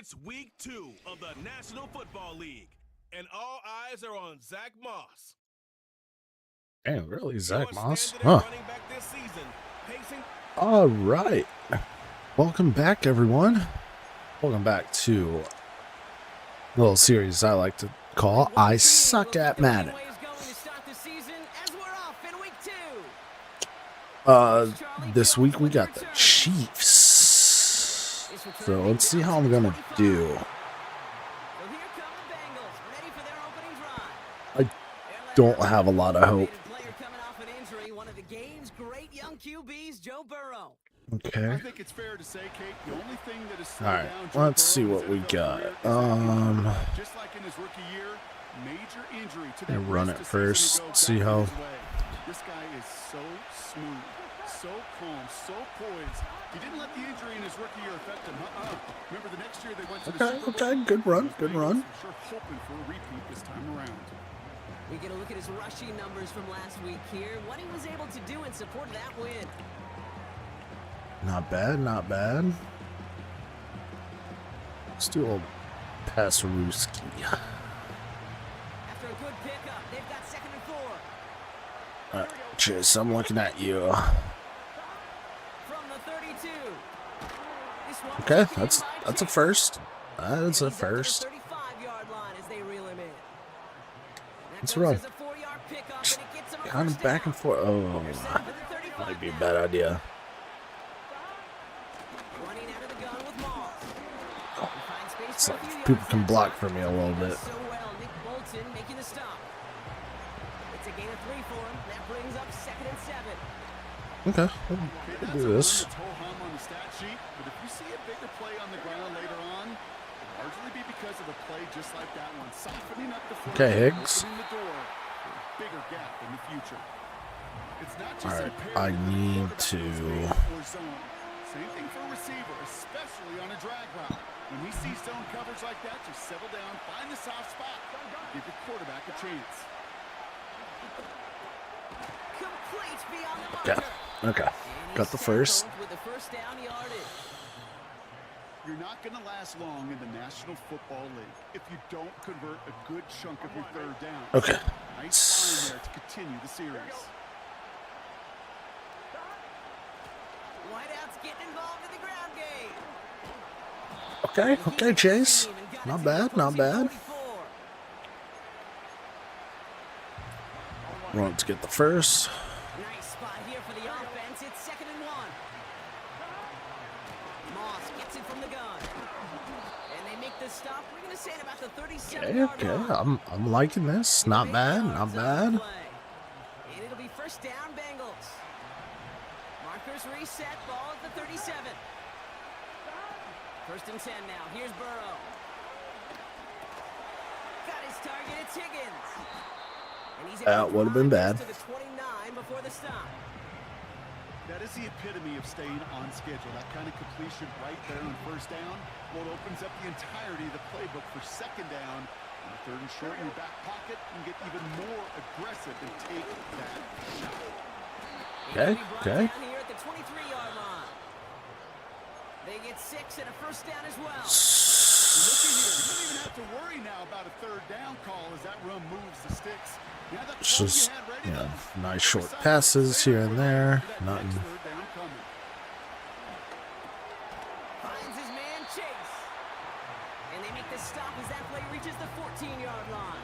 It's week 2 of the National Football League, and all eyes are on Zach Moss. Damn, really? Zach Moss? Huh. Huh. All right. Welcome back, everyone. Welcome back to a little series I like to call I Suck at Madden. This week we got the Chiefs. So let's see how I'm gonna do. I don't have a lot of hope. Okay. I think it's fair to say, Kate, the only thing that is all right, let's see what we got. Just like in his rookie year, major injury to the run it first. See how this guy is so smooth, so calm, so poised. He didn't let the injury in his rookie year affect him. Remember the next year they went to the Super Bowl? Okay, good run, good run. Sure hoping for a repeat this time around. We get a look at his rushing numbers from last week here. What he was able to do in support of that win. Not bad, not bad. Let's do a Passerooski. After a good pickup, they've got 2nd and 4. Alright, Chase, I'm looking at you. From the 32. Okay, that's a first. That is a first. 35-yard line as they reel him in. Let's run. Kind of back and forth. Oh, might be a bad idea. So people can block for me a little bit. Okay, we'll do this. Okay, Higgs. Alright, I need to... Same thing for a receiver, especially on a drag route. When he sees zone coverage like that, just settle down, find the soft spot, give your quarterback a chance. Okay, got the first. You're not going to last long in the National Football League if you don't convert a good chunk of your third down. Okay. Nice find there to continue the series. Okay, Chase. Not bad, not bad. Want to get the first. Nice spot here for the offense. It's 2nd and 1. Moss gets it from the gun. And they make the stop. We're going to say it about the 37-yard line. I'm liking this. Not bad, not bad. And it'll be first down, Bengals. Markers reset. Ball at the 37. 1st and 10 now. Here's Burrow. Got his target. It's Higgins. That would have been bad. To the 29 before the stop. That is the epitome of staying on schedule. That kind of completion right there on 1st down. Well, it opens up the entirety of the playbook for 2nd down. On 3rd and short in your back pocket, and get even more aggressive and take that shot. Okay. Here at the 23-yard line. They get 6 and a 1st down as well. Look at here. You don't even have to worry now about a 3rd down call as that run moves the sticks. It's just, nice short passes here and there. Nothing. Finds his man Chase. And they make the stop as that play reaches the 14-yard line.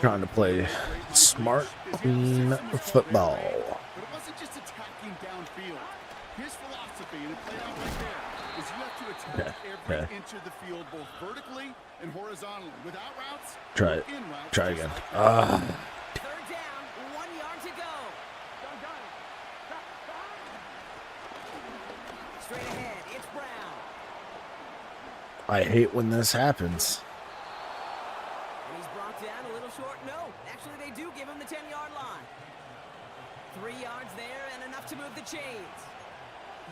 Trying to play smart, clean football. But it wasn't just attacking downfield. His philosophy, and it played out right there, is you have to attack every inch of the field, both vertically and horizontally. Without routes, Try again. 3rd down, 1 yard to go. Straight ahead, it's Brown. I hate when this happens. And he's brought down a little short. No, actually they do give him the 10-yard line. 3 yards there and enough to move the chains.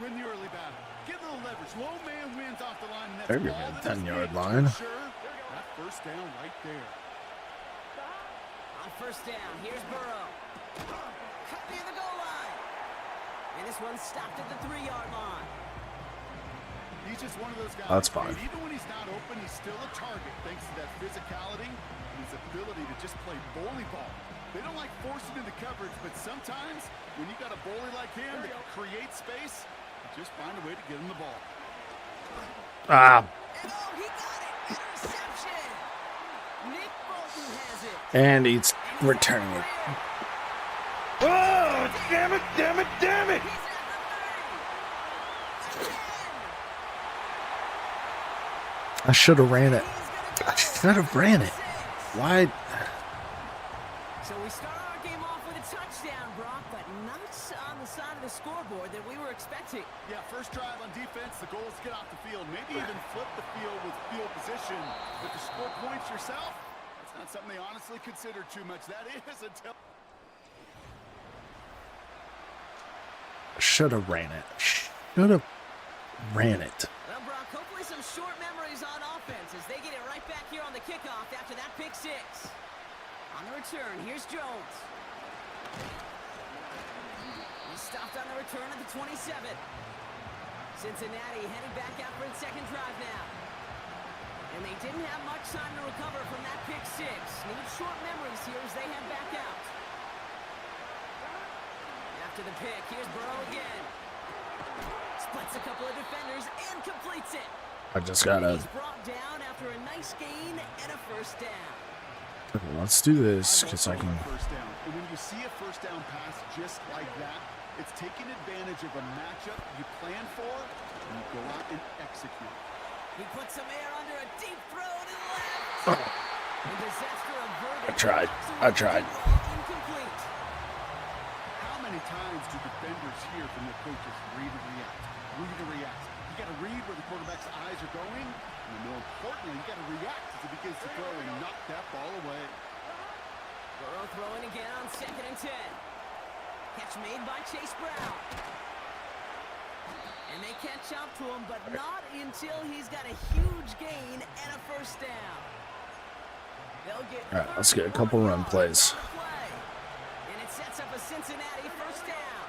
Win the early battle. Get a little leverage. Low man wins off the line. There you go, 10-yard line. Sure, that 1st down right there. On 1st down, here's Burrow. Cut near the goal line. And this one's stopped at the 3-yard line. He's just one of those guys. That's fine. Even when he's not open, he's still a target thanks to that physicality and his ability to just play bully ball. They don't like forcing into coverage, but sometimes when you got a bully like him that can create space, you just find a way to get him the ball. Ah. And oh, he got it. Interception. Nick Bolton has it. And he's returning it. Oh, damn it, damn it, damn it! He's at the 30. Again. I should have ran it. I should have ran it. Why? So we start our game off with a touchdown, Brock, but not on the side of the scoreboard that we were expecting. Yeah, first drive on defense, the goal is to get off the field, maybe even flip the field with field position. But to score points yourself, it's not something they honestly consider too much. That is until... Should have ran it. Should have ran it. Well, Brock, hopefully some short memories on offense as they get it right back here on the kickoff after that pick six. On the return, here's Jones. He's stopped on the return at the 27. Cincinnati heading back out for its second drive now. And they didn't have much time to recover from that pick six. Need short memories here as they head back out. After the pick, here's Burrow again. Splits a couple of defenders and completes it. I just gotta. He's brought down after a nice gain and a first down. Let's do this because I can. First down. And when you see a first down pass just like that, it's taking advantage of a matchup you plan for, and you go out and execute. He puts some air under a deep throw to the left. And disaster averted. I tried. Incomplete. How many times do defenders hear from their coaches, read and react, read and react? You got to read where the quarterback's eyes are going, and more importantly, you got to react as he begins to throw and knock that ball away. Burrow throwing again on 2nd and 10. Catch made by Chase Brown. And they catch up to him, but not until he's got a huge gain and a first down. They'll get All right, let's get a couple run plays. And it sets up a Cincinnati first down.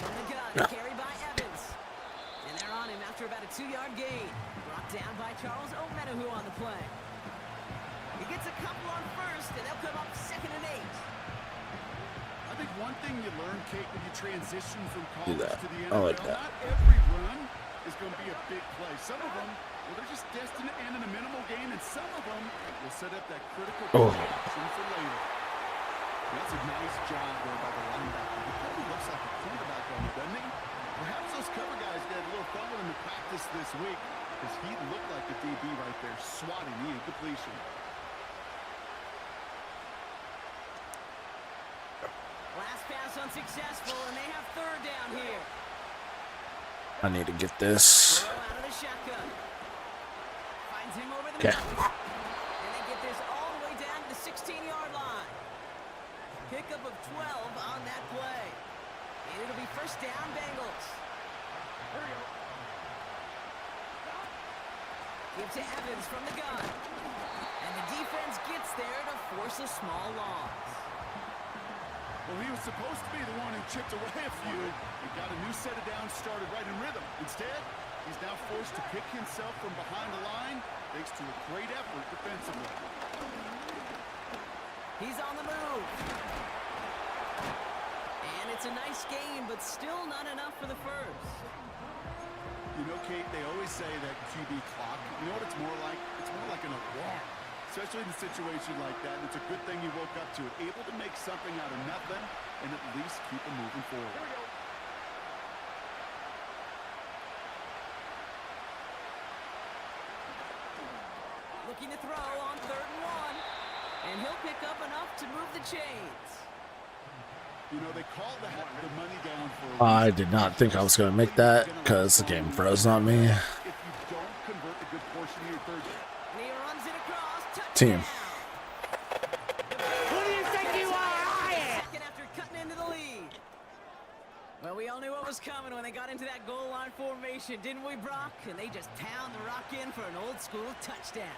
From the gun, carry by Evans. And they're on him after about a 2-yard gain. Brought down by Charles O'Menahu on the play. He gets a couple on first, and they'll come up 2nd and 8. I think one thing you learn, Kate, when you transition from college that. to the I NFL, like that. not every run is going to be a big play. Some of them, well, they're just destined to end in a minimal gain, and some of them will set up that critical action for later. That's a nice job there by the linebacker. He probably looks like a quarterback on it, doesn't he? Perhaps those cover guys got a little fun with him in practice this week because he looked like a DB right there, swatting the incompletion. Last pass unsuccessful, and they have 3rd down here. I need to get this. Burrow out of the shotgun. Finds him over the Okay. middle. And they get this all the way down to the 16-yard line. Pickup of 12 on that play. And it'll be first down, Bengals. Give to Evans from the gun. And the defense gets there to force a small loss. Well, he was supposed to be the one who chipped away a few and got a new set of downs started right in rhythm. Instead, he's now forced to pick himself from behind the line thanks to a great effort defensively. He's on the move. And it's a nice game, but still not enough for the first. You know, Kate, they always say that QB clock, you know what it's more like? It's more like an alarm. Especially in a situation like that, and it's a good thing you woke up to it. Able to make something out of nothing and at least keep them moving forward. Looking to throw on 3rd and 1. And he'll pick up enough to move the chains. You know, they call that the money down for I did not think I was going to make that because the game froze on me. if you don't convert a good portion of your third down. And he runs it across. Touchdown. Team. Who do you think you are? Second after cutting into the lead. Well, we all knew what was coming when they got into that goal line formation, didn't we, Brock? And they just pound the rock in for an old school touchdown.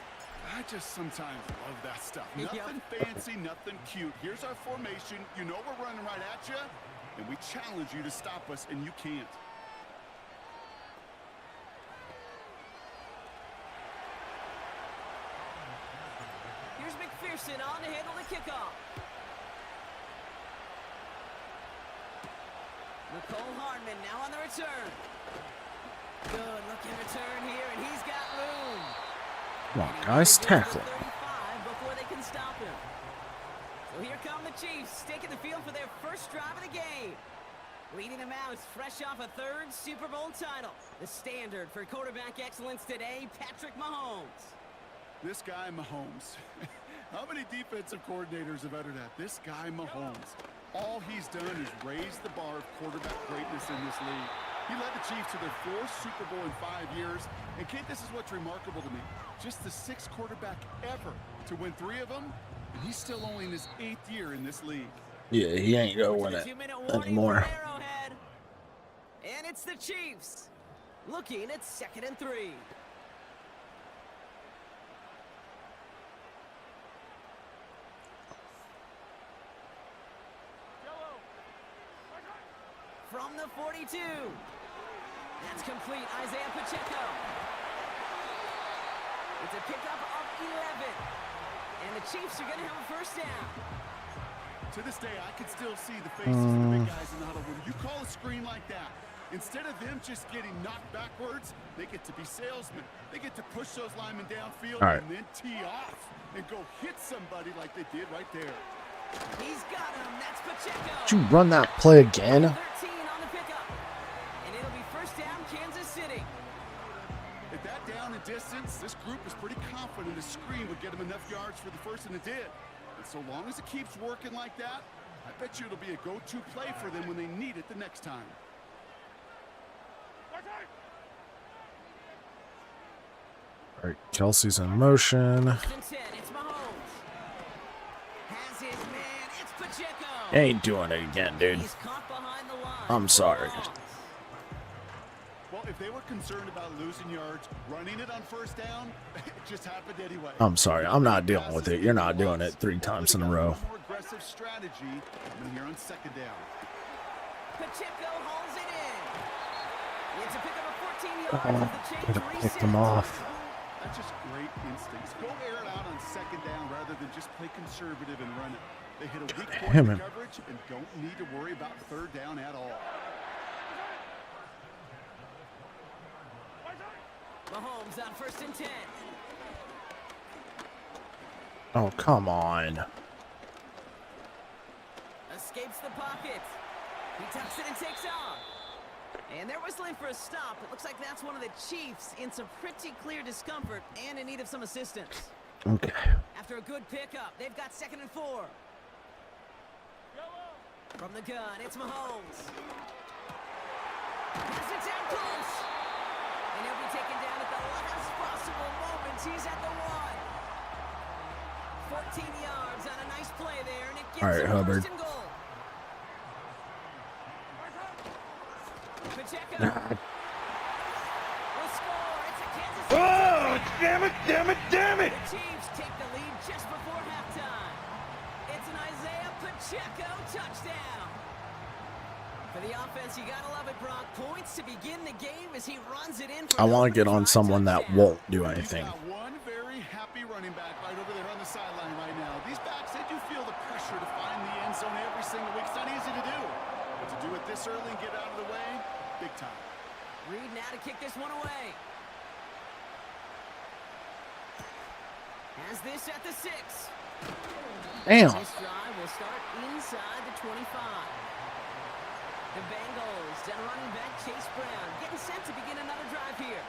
I just sometimes love that stuff. Yep. Nothing fancy, nothing cute. Here's our formation. You know we're running right at you. and we challenge you to stop us, and you can't. Here's McPherson on to handle the kickoff. Nicole Hardman now on the return. Good looking return here, and he's got room. Come on, guys, tackle. 35 before they can stop him. So here come the Chiefs, taking the field for their first drive of the game. Leading them out is fresh off a third Super Bowl title. The standard for quarterback excellence today, Patrick Mahomes. This guy, Mahomes. How many defensive coordinators have uttered that? This guy, Mahomes. All he's done is raise the bar of quarterback greatness in this league. He led the Chiefs to their 4th Super Bowl in 5 years. And, Kate, this is what's remarkable to me. Just the 6th quarterback ever to win 3 of them, and he's still only in his 8th year in this league. Yeah, he ain't gonna win it anymore. And it's the Chiefs looking at 2nd and 3. From the 42. That's complete. Isaiah Pacheco. It's a pickup of 11. And the Chiefs are going to have a first down. To this day, I can still see the faces of the big guys in the huddle. When you call a screen like that, instead of them just getting knocked backwards, they get to be salesmen. They get to push those linemen downfield and then tee off and go hit somebody like they did right there. He's got him. That's Pacheco. Did you run that play again? 13 on the pickup. And it'll be first down, Kansas City. At that down and distance, this group is pretty confident a screen would get them enough yards for the first, and it did. And so long as it keeps working like that, I bet you it'll be a go-to play for them when they need it the next time. All right, Kelsey's in motion. It's Mahomes. Has his man. It's Pacheco. Ain't doing it again, dude. He's caught behind the line. I'm sorry. Well, if they were concerned about losing yards, running it on first down, it just happened anyway. I'm sorry. I'm not dealing with it. You're not doing it 3 times in a row. More aggressive strategy when you're on 2nd down. Pacheco hauls it in. It's a pickup of 14 yards. The Could change have picked him off. That's just great instincts. Go air it out on 2nd down rather than just play conservative and run it. They hit a weak point in coverage and don't need to worry about 3rd down at all. Mahomes on 1st and 10. Oh, come on. Escapes the pocket. He tucks it and takes off. And they're whistling for a stop. It looks like that's one of the Chiefs in some pretty clear discomfort and in need of some assistance. Okay. After a good pickup, they've got 2nd and 4. From the gun, it's Mahomes. Pass it down close. And he'll be taken down at the last possible moment. He's at the 1. 14 yards on a nice play there, and it gets All right, him Hubbard. 1st and goal. Pacheco will score. It's a Kansas City. Oh, damn it, damn it, damn it! The Chiefs take the lead just before halftime. It's an Isaiah Pacheco touchdown. For the offense, you gotta love it, Brock. Points to begin the game as he runs it in. I want to get on someone that won't do anything. He's got one very happy running back right over there on the sideline right now. These backs, they do feel the pressure to find the end zone every single week. It's not easy to do. But to do it this early and get out of the way, big time. Reed now to kick this one away. Has this at the 6. Damn. This drive will start inside the 25. The Bengals, down running back Chase Brown, getting set to begin another drive here.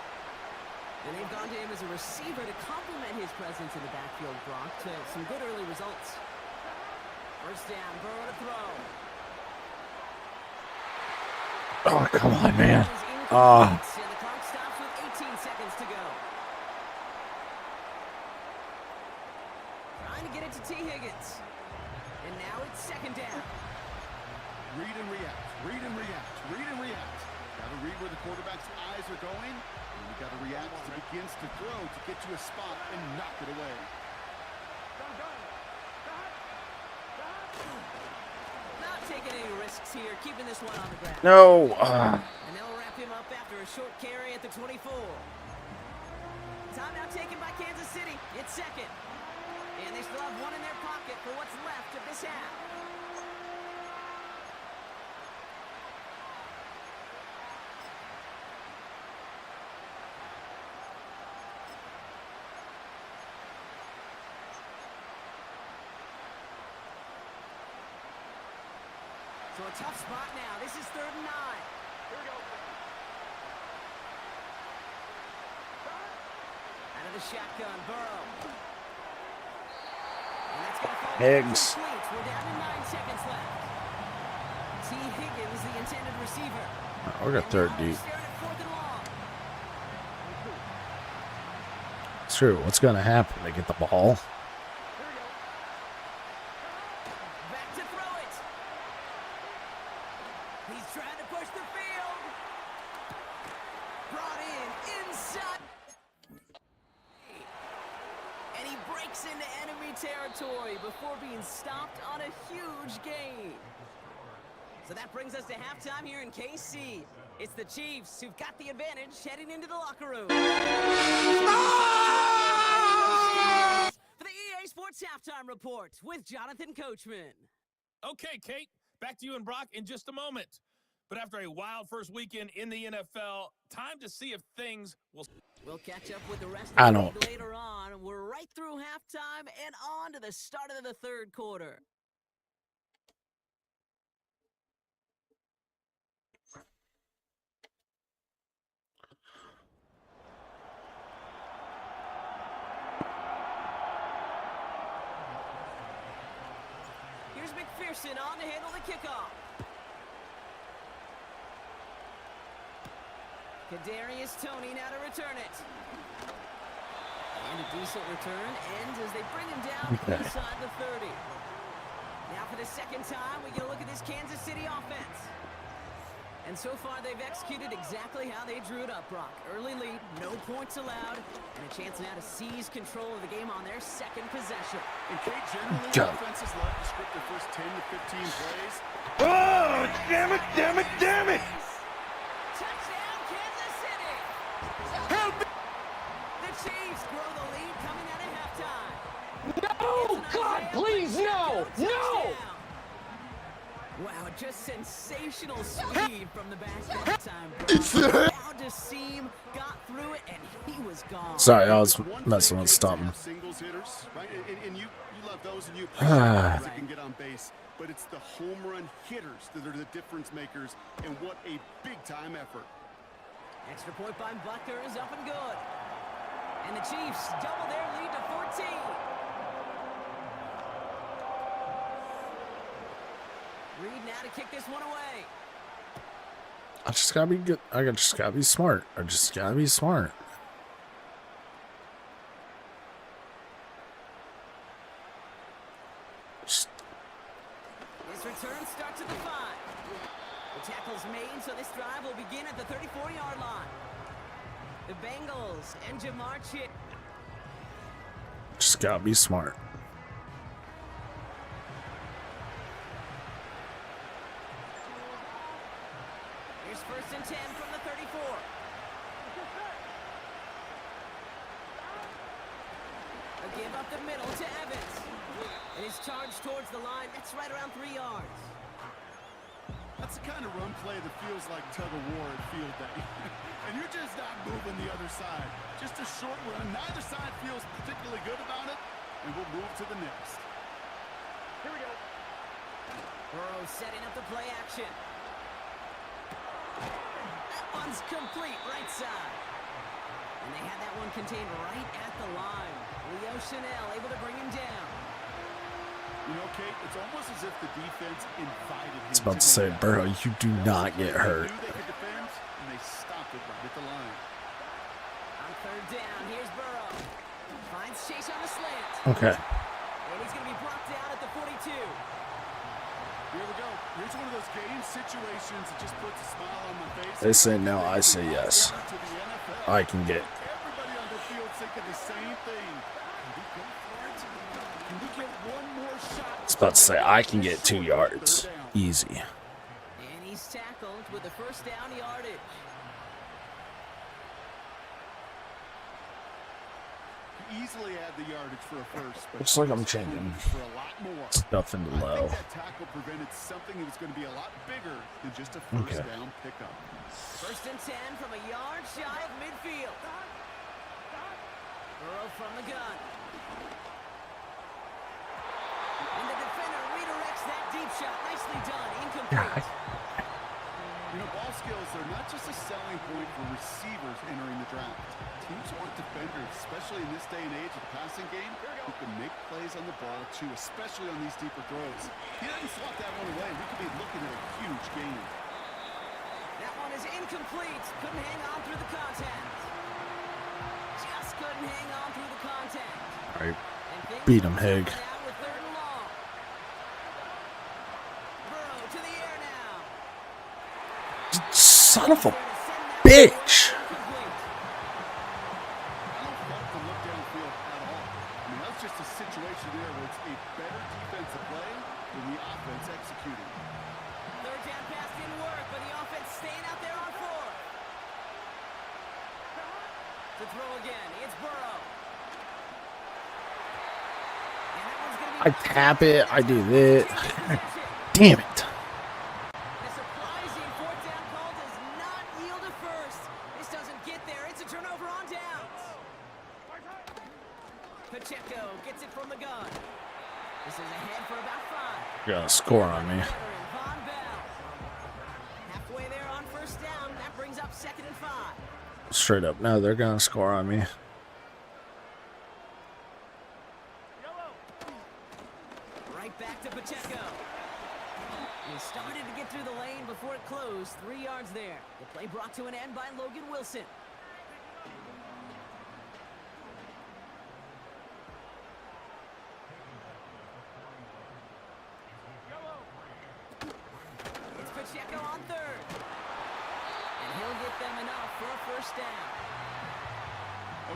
And they've gone to him as a receiver to complement his presence in the backfield, Brock, to some good early results. First down, Burrow to throw. Oh, come on, man. And the clock stops with 18 seconds to go. Trying to get it to T. Higgins. And now it's 2nd down. Read and react, read and react, read and react. Got to read where the quarterback's eyes are going, and you got to react as he begins to throw to get to a spot and knock it away. Not taking any risks risks here, keeping this one on the ground. No. And they'll wrap him up after a short carry at the 24. Timeout taken by Kansas City. It's second. And they still have one in their pocket for what's left of this half. So a tough spot now. This is 3rd and 9. Here we go. Out of the shotgun, Burrow. And that's going to fall. Higgs. Complete. We're down to 9 seconds left. T. Higgins, the intended receiver. We got 3rd deep. Staring at 4th and long. It's true. What's going to happen? They get the ball. Back to throw it. He's trying to push the field. Brought in inside. And he breaks into enemy territory before being stopped on a huge gain. So that brings us to halftime here in KC. It's the Chiefs who've got the advantage heading into the locker room. For the EA Sports Halftime Report with Jonathan Coachman. Okay, Kate, back to you and Brock in just a moment. But after a wild first weekend in the NFL, time to see if things will... We'll catch up with the rest I of the don't. league later on. We're right through halftime and on to the start of the 3rd quarter. Here's McPherson on to handle the kickoff. Kadarius Toney now to return it. And a decent return ends as they bring him down inside the 30. Now for the second time, we get a look at this Kansas City offense. And so far, they've executed exactly how they drew it up, Brock. Early lead, no points allowed, and a chance now to seize control of the game on their second possession. And Kate, generally, Go. offenses love to script their first 10 to 15 plays. Oh, damn it, damn it, damn it! Touchdown, Kansas City! Help me! The Chiefs grow the lead coming out of halftime. No! God, please, no! No! Wow, just sensational speed from the back that time. Proud to seam, got through it, and he was gone. Sorry, I was messing with something. Singles hitters, right? And you love those, and you appreciate guys that can get on base. But it's the home run hitters that are the difference makers, and what a big-time effort. Extra point by Butker is up and good. And the Chiefs double their lead to 14. Reed now to kick this one away. I just gotta be good. I just gotta be smart. I just gotta be smart. Just This return starts at the 5. The tackle's made, so this drive will begin at the 34-yard line. The Bengals and Jamar Just gotta be smart. Here's 1st and 10 from the 34. A give up the middle to Evans. And his charge towards the line, that's right around 3 yards. That's the kind of run play that feels like tug-of-war at field day. And you're just not moving the other side. Just a short run. Neither side feels particularly good about it. And we'll move to the next. Here we go. Burrow setting up the play action. That one's complete, right side. And they had that one contained right at the line. Leo Chanel able to bring him down. You know, Kate, it's almost as if the defense invited him. I was about to say, Burrow, you do not get hurt. They knew they could defend, and they stopped it right at the line. On 3rd down, here's Burrow. Finds Chase on the slant. Okay. And he's going to be brought down at the 42. Here we go. Here's one of those game situations that just puts a smile on my face. They say no, I say yes. To the NFL. I can get. Everybody on the field thinking the same thing. Can we go for it? Can we get one more shot? I was about to say I can get 2 yards. Easy. with the first down yardage. Easily add the yardage for a first, but Looks like I'm changing for a lot more. stuff into I low. think that tackle prevented something that was going to be a lot bigger than just a first down pickup. First and 10 from a yard shy of midfield. Burrow from the gun. And the defender redirects that deep shot. Nicely done. Incomplete. You know, ball skills are not just a selling point for receivers entering the draft. Teams want defenders, especially in this day and age of the passing game, who can make plays on the ball too, especially on these deeper throws. He doesn't swat that one away. We could be looking at a huge gain. That one is incomplete. Couldn't hang on through the contact. Just couldn't hang on through the contact. All right. Beat him, Hig. Now with third and long. Burrow to the air now. Son of a bitch. Just a situation there where it's a better defensive play than the offense executing. Third down pass didn't work, but the offense staying out there on fourth. To throw again, it's Burrow. And that one's gonna be I tap it. I do this. Damn it. a surprising fourth down call does not yield a first. This doesn't get there. It's a turnover on downs. Pacheco gets it from the gun. This is ahead for about 5. You got a score on me. Von Bell. Halfway there on first down. That brings up 2nd and 5. Straight up. No, they're going to score on me. Right back to Pacheco. He started to get through the lane before it closed. 3 yards there. The play brought to an end by Logan Wilson. Pacheco on third. And he'll get them enough for a first down.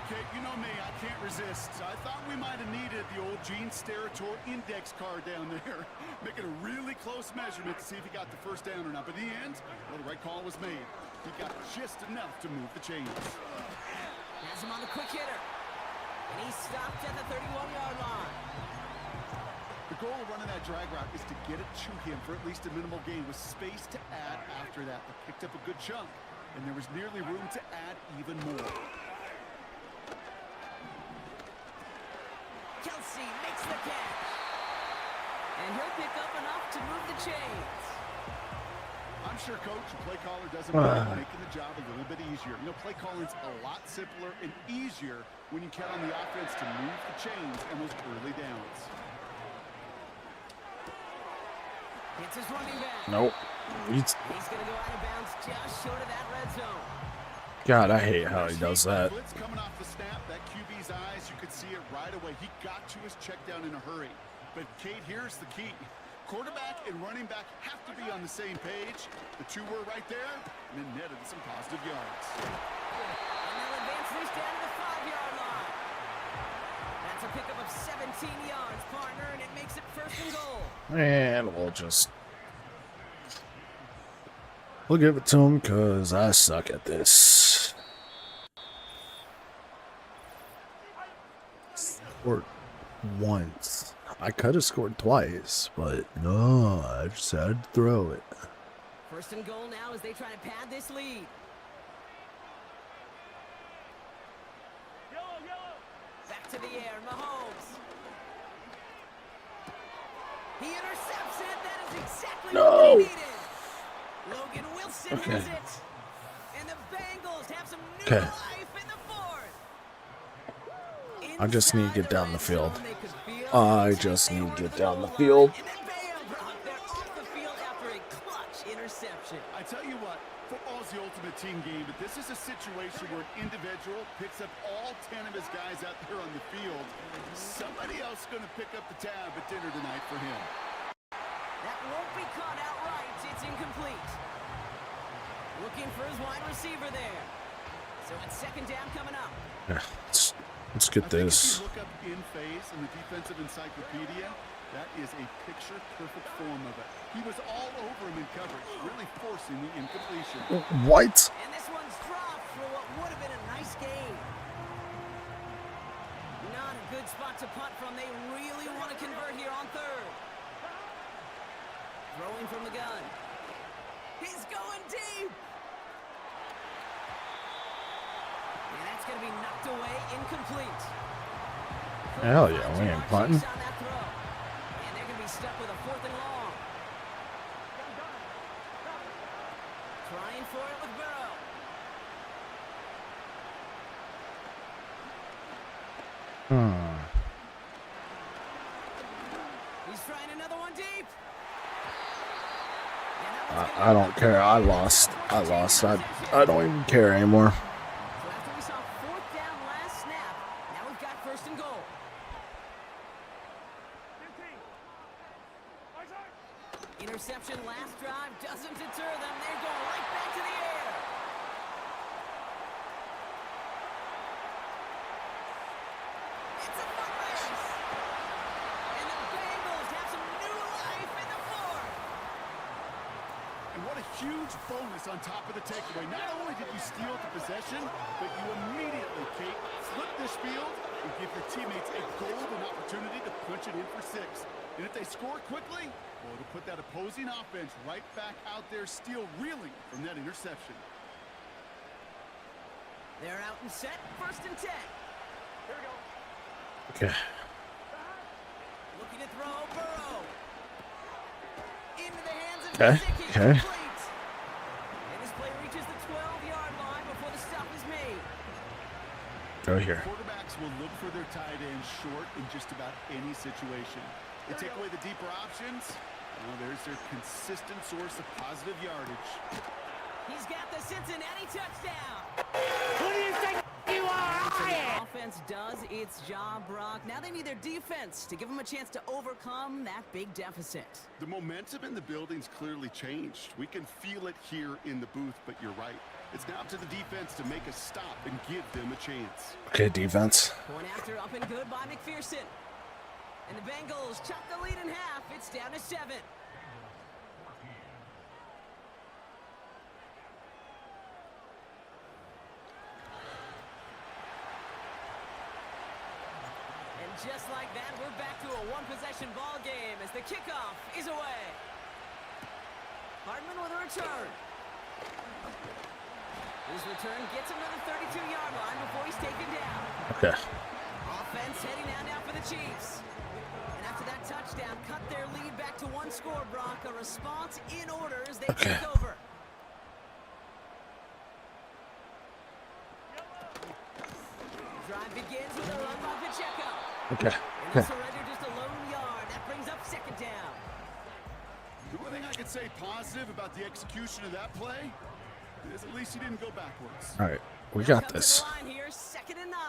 Okay, you know me, I can't resist. I thought we might have needed the old Gene Steratore index card down there. Making a really close measurement to see if he got the first down or not. But in the end, well, the right call was made. He got just enough to move the chains. Has him on the quick hitter. And he's stopped at the 31-yard line. The goal of running that drag route is to get it to him for at least a minimal gain with space to add after that. They picked up a good chunk, and there was nearly room to add even more. Kelsey makes the catch. And he'll pick up enough to move the chains. I'm sure coach and play caller doesn't mind making the job a little bit easier. You know, play calling's a lot simpler and easier when you count on the offense to move the chains in those early downs. It's his running back. Nope. He's going to go out of bounds just short of that red zone. God, I hate how he does that. Blitz coming off the snap, that QB's eyes, you could see it right away. He got to his check down in a hurry. But Kate, here's the key. Quarterback and running back have to be on the same page. The two were right there, and then netted some positive yards. And they'll advance this down to the 5-yard line. That's a pickup of 17 yards, partner, and it makes it first and goal. And we'll give it to him because I suck at this. Scored once. I could have scored twice, but no, I just had to throw it. First and goal now as they try to pad this lead. Back to the air, Mahomes. He intercepts it. That is exactly what they needed. Logan Wilson has it. And the Bengals have some new life in the fourth. I just need to get down the field. I just need to get down the field. And then bam, Brock, they're off the field after a clutch interception. I tell you what, football's the ultimate team game, but this is a situation where an individual picks up all 10 of his guys out there on the field. Somebody else is going to pick up the tab at dinner tonight for him. That won't be caught outright. It's incomplete. Looking for his wide receiver there. So it's second down coming up. Let's get this. If you look up in phase in the defensive encyclopedia, That is a picture-perfect form of it. He was all over him in coverage, really forcing the incompletion. What? And this one's dropped for what would have been a nice game. Not a good spot to punt from. They really want to convert here on third. Throwing from the gun. He's going deep. And that's going to be knocked away, incomplete. Hell yeah, we ain't punting. On that throw. And they're going to be stuck with a 4th and long. Trying for it with Burrow. He's trying another one deep. I don't care. I lost. I don't even care anymore. So after we saw 4th down last snap, now we've got 1st and goal. Interception last drive doesn't deter them. They're going right back to the air. It's a foot race. And the Bengals have some new life in the 4th. And what a huge bonus on top of the takeaway. Not only did you steal the possession, but you immediately, Kate, flip this field and give your teammates a golden opportunity to punch it in for 6. And if they score quickly, well, it'll put that opposing offense right back out there, still reeling from that interception. They're out and set. 1st and 10. Here we go. Okay. Looking to throw Burrow. Into the hands of Okay, Gesicki. okay. Complete. And this play reaches the 12-yard line before the stop is made. Go here. Quarterbacks will look for their tight end short in just about any situation. They take away the deeper options. Well, there's their consistent source of positive yardage. He's got the Cincinnati touchdown. Who do you think you are? So the offense does its job, Brock. Now they need their defense to give them a chance to overcome that big deficit. The momentum in the building's clearly changed. We can feel it here in the booth, but you're right. It's now up to the defense to make a stop and give them a chance. Okay, defense. Point after up and good by McPherson. And the Bengals chop the lead in half. It's down to 7. And just like that, we're back to a one-possession ball game as the kickoff is away. Hardman with a return. His return gets him to the 32-yard line before he's taken down. Okay. Offense heading out now for the Chiefs. And after that touchdown, cut their lead back to 1 score, Brock. A response in order as they take over. Drive begins with a run by Pacheco. Okay. And the surrender just a lone yard. That brings up 2nd down. The one thing I could say positive about the execution of that play is at least he didn't go backwards. All right. We Now got comes this. the line here, 2nd and 9.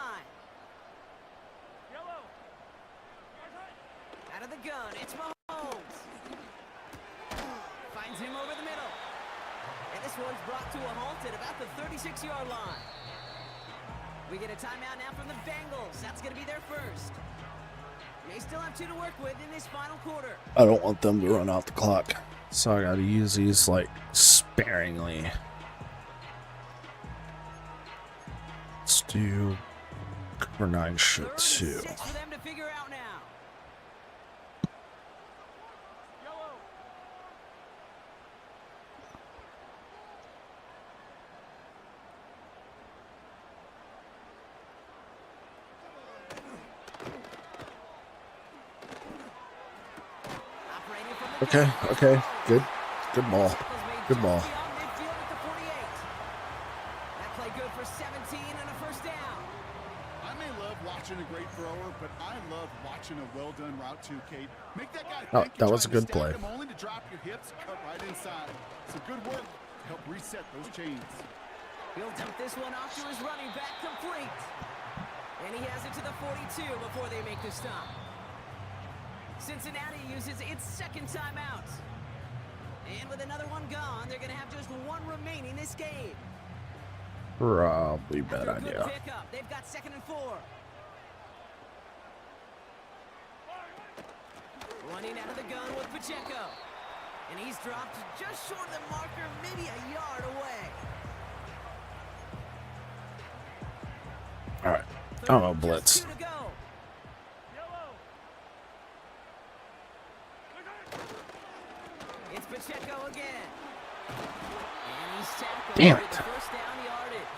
Out of the gun, it's Mahomes. Finds him over the middle. And this one's brought to a halt at about the 36-yard line. We get a timeout now from the Bengals. That's going to be their first. They still have 2 to work with in this final quarter. I don't want them to run out the clock, so I got to use these like sparingly. Let's do cover 9 shoot 3rd and 2. 6 for them to figure out now. Operating from the Okay, okay, good ball, good ball. That play good for 17 and a 1st down. I may love watching a great thrower, but I love watching a well-done route too, Kate. Make that guy Oh, think that you're was a trying to good stack play. him only to drop your hips, cut right inside. Some good work to help reset those chains. He'll dump this one off to his running back, complete. And he has it to the 42 before they make the stop. Cincinnati uses its 2nd timeout. And with another one gone, they're going to have just 1 remaining this game. Probably bad After a good idea. pickup, they've got 2nd and 4. Running out of the gun with Pacheco. And he's dropped just short of the marker, maybe a yard away. All right. Oh, blitz. 2 to go. It's Pacheco again. And he's tackled. Damn for it. the first down yardage.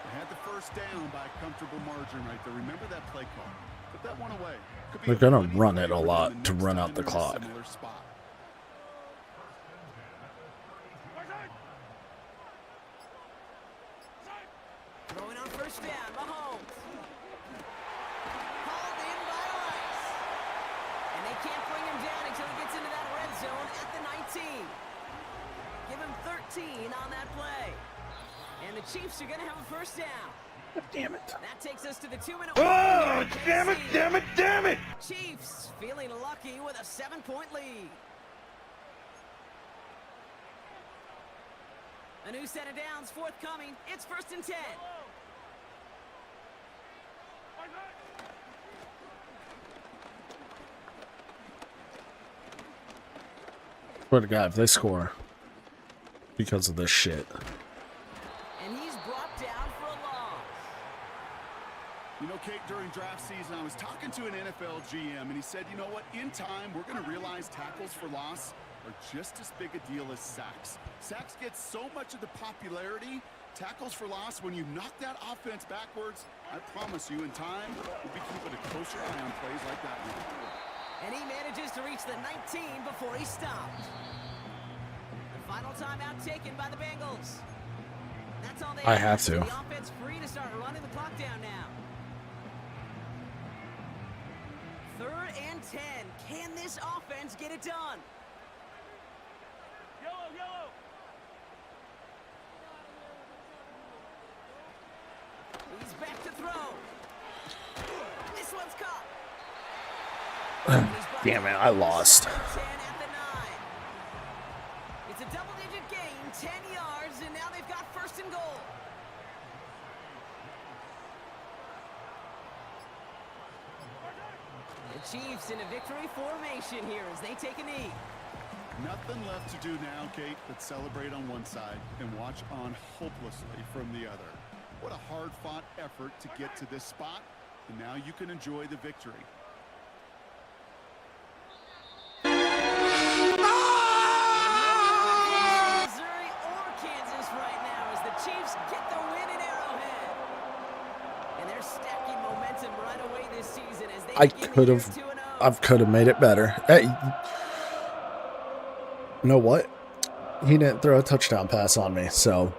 They had the first down by a comfortable margin right there. Remember that play call. Put that one away. Could be They're a gonna funny run play it a for them lot the to next run out time the they're in a clock. similar spot. Throwing on first down, Mahomes. Hauled in by Rice. And they can't bring him down until he gets into that red zone at the 19. Give him 13 on that play. And the Chiefs are going to have a first down. Damn it. That takes us to the 2-minute Oh, warning. damn it, damn it, damn it! Chiefs feeling lucky with a 7-point lead. A new set of downs forthcoming. It's 1st and 10. Swear to God, if they score because of this shit. And he's brought down for a loss. You know, Kate, during draft season, I was talking to an NFL GM, and he said, you know what, in time, we're going to realize tackles for loss are just as big a deal as sacks. Sacks get so much of the popularity. Tackles for loss, when you knock that offense backwards, I promise you, in time, we'll be keeping a closer eye on plays like that one. And he manages to reach the 19 before he stopped. The final timeout taken by the Bengals. That's all they I have to. The offense free to start running the clock down now. 3rd and 10. Can this offense get it done? He's back to throw. This one's caught. Damn it, I lost. 10 at the 9. It's a double-digit gain, 10 yards, and now they've got 1st and goal. The Chiefs in a victory formation here as they take a knee. Nothing left to do now, Kate, but celebrate on one side and watch on hopelessly from the other. What a hard-fought effort to get to this spot, and now you can enjoy the victory. Missouri or Kansas right now as the Chiefs get the win in Arrowhead. And they're stacking momentum right away this season as they I begin the could year have, 2-0. I could have made it better. Hey, you know what? He didn't throw a touchdown pass on me, so.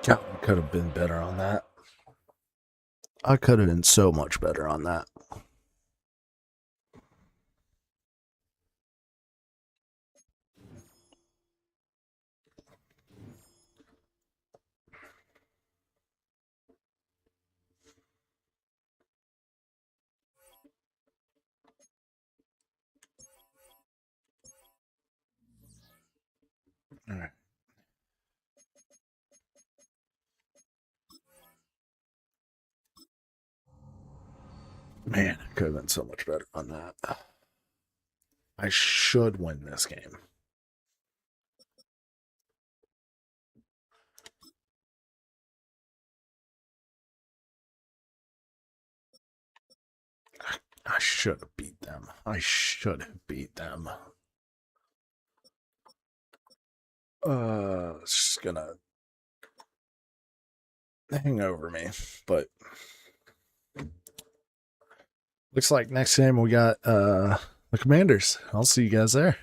God, I could have been better on that. I could have been so much better on that. All right. Man, I could have been so much better on that. I should win this game. I should have beat them. I should have beat them. It's just gonna hang over me, but looks like next game we got the Commanders. I'll see you guys there.